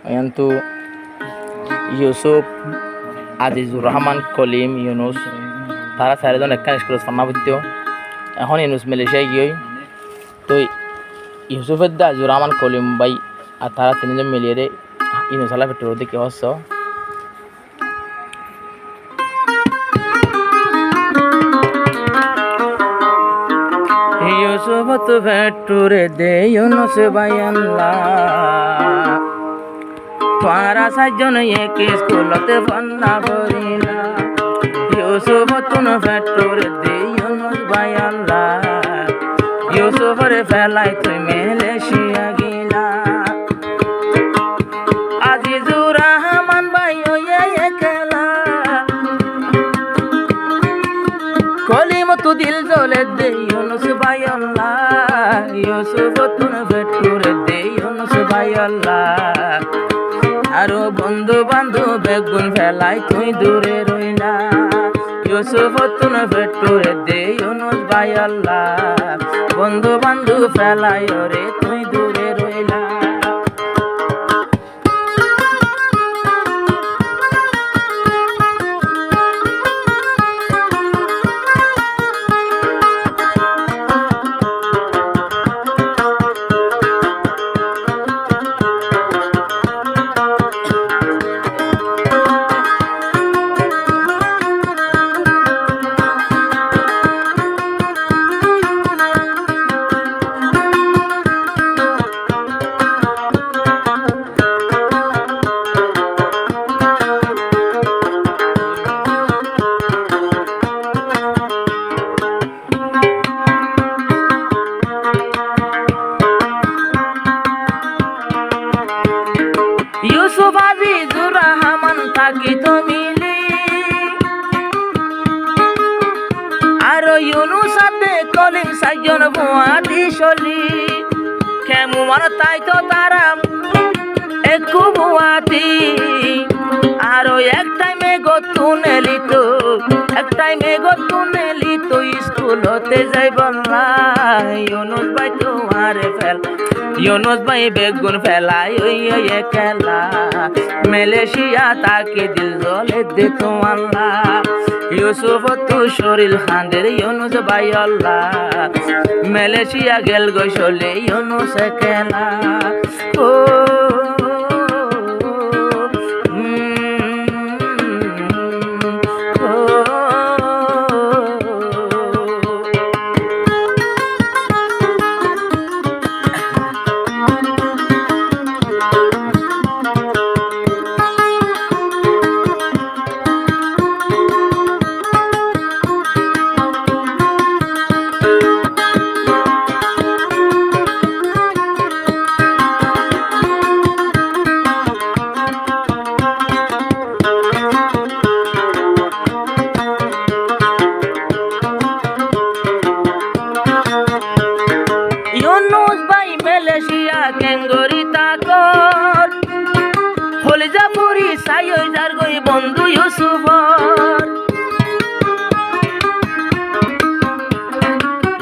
Yantu Yusuf Azizur Rahman Kalim Yunus তারা চারিজন একখান স্কুলের সমাবৃত্ত এখন ইউনুস মালয়েশিয়ায় গিয়ে তো ইউসুফের দা আজিজুর রহমান কলিম ভাই আর তারা তিনজন মিলিয়ে ইউনুস আল্লাহ পেট্রোল দেখে হচ্ছ ইউসুফ তো পেট্রোলে দে ইউনুস ভাই আল্লাহ তোমারা সাতজন এক স্কুলতে বন্ধা করিলা ইউসুফ তুন পেট্রোল দে ইউনুস ভাই আল্লাহ ইউসুফরে ফেলাই তুই মালয়েশিয়া গিলা আজিজুর রহমান ভাই ওয়ে একলা কলিম তু দিল জলে দে ইউনুস ভাই আল্লাহ ইউসুফ তুন পেট্রোল দে ইউনুস ভাই আল্লাহ আরো বন্ধু বান্ধব বেগুন ফেলাই তুই দূরে রইলা ইউসুফ তুন পেট্রোলে দে ইউনুস ভাই আল্লাহ বন্ধু বান্ধব ফেলাই ওরে তুই দূরে রইলা ইউসুফ আজিজুর রহমান তাকি তো মিলি আর ইউনুস সাথে কলিম সাইজন বুয়াতি চলি কেমু মন তাই তো তারা একু বুয়াতি আর এক টাইমে গতুনেলি তো এক টাইমে গতুনেলি তো স্কুলতে যাই বললা ইউনুস ভাই তোমার ফেল ইউনুস ভাই বেগুন ফেলাই ওই একলা মালয়েশিয়া তাকে দিল জলে দে তো আল্লাহ ইউসুফ তু শরীর খান্দের ইউনুস ভাই আল্লাহ মালয়েশিয়া গেল গই চলে ইউনুস একলা ও ইউনুস ভাই মালয়েশিয়া কেঙ্গরি তাকর হলজাপুরি সাইয় যার গই বন্ধু ইউসুফর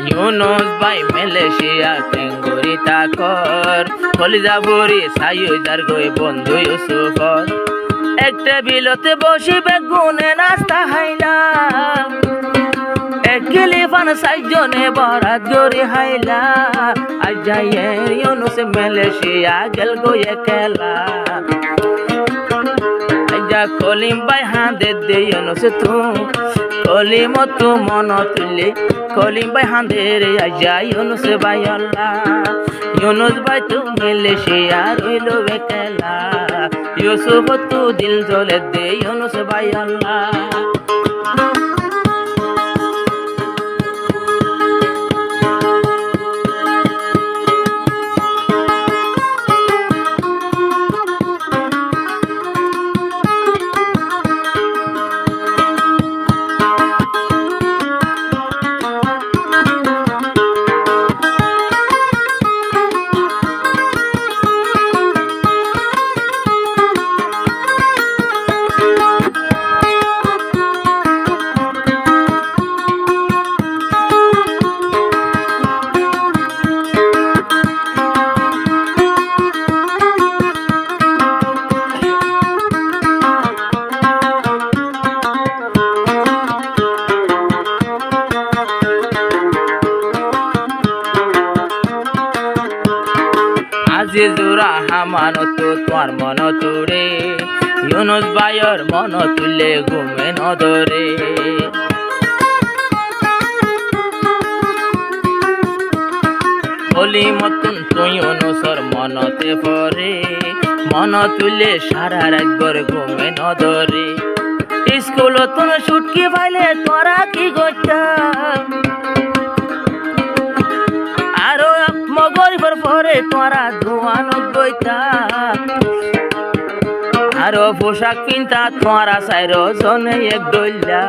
ইউনুস ভাই মালয়েশিয়া কেঙ্গরি তাকর হলজাপুরি সাইয় যার গই বন্ধু ইউসুফর একটা বিলতে বসি বেগুনে নাস্তা খাইলাম একলিফান সাইজনে বরাত গরি হাইলা আজ যাইয়ে ইউনুস মালয়েশিয়া গেল গো একলা আজা কলিম ভাই হাঁদে দে ইউনুস তু কলিম তু মন তুলে কলিম ভাই হাঁদে রে আজা ইউনুস ভাই আল্লাহ ইউনুস ভাই তু মালয়েশিয়া রইল একলা ইউসুফ তু দিল জলে দে ইউনুস ভাই আল্লাহ যে জোড়া হামানত তোর মন তোরে ইউনুস ভাইয়ের মন তুলে ঘুমে নদরে বলি মতন তুই ইউনুসর মনতে পরে মন তুলে সারা রাতভর ঘুমে নদরে স্কুল তোর ছুটকি পাইলে তোরা কি করতা আরো মগরিবর পরে তোরা ধোয়ানো গইতা আরো পোশাক কিনতা তোরা চাইর জনে এক দইলা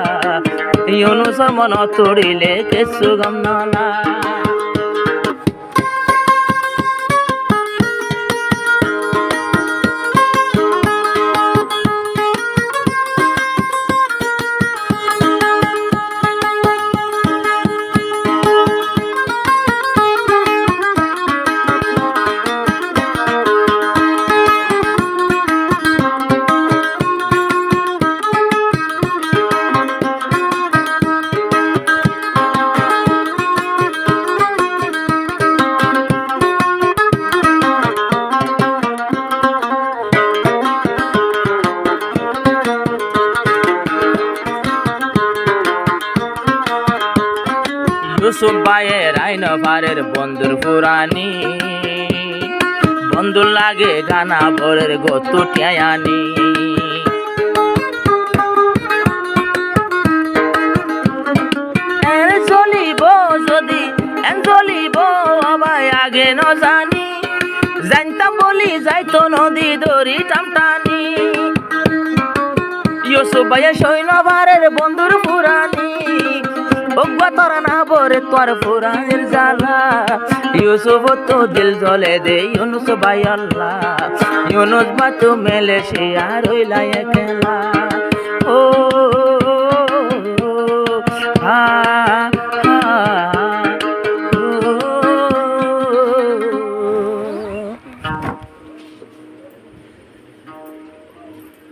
ইউনুসর মন তোড়িলে কিছু গম নালা ইউসুফ ভাইয়ের আইন পারের বন্ধুর পুরানি বন্ধু লাগে গানা ভরের গতু টিয়ানি চলিব যদি চলিব ভাই আগে ন জানি জানতাম বলি যাইতো নদী দড়ি টামটানি ইউসুফ ভাইয়ের সৈন্য পারের বন্ধুর পুরানি তোরা না বরে তোর ফুরানের জ্বালা ইউসুফ তো দিল জলে দে ইউনুস ভাই আল্লাহ ইউনুস বা তো মেলে সে আর রইলা একলা ও হা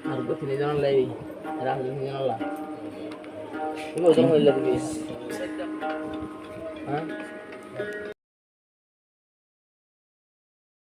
আর কোথায় জানা লাগি রাহুল জানালা Ikaw, saan mo ilagay? Ha?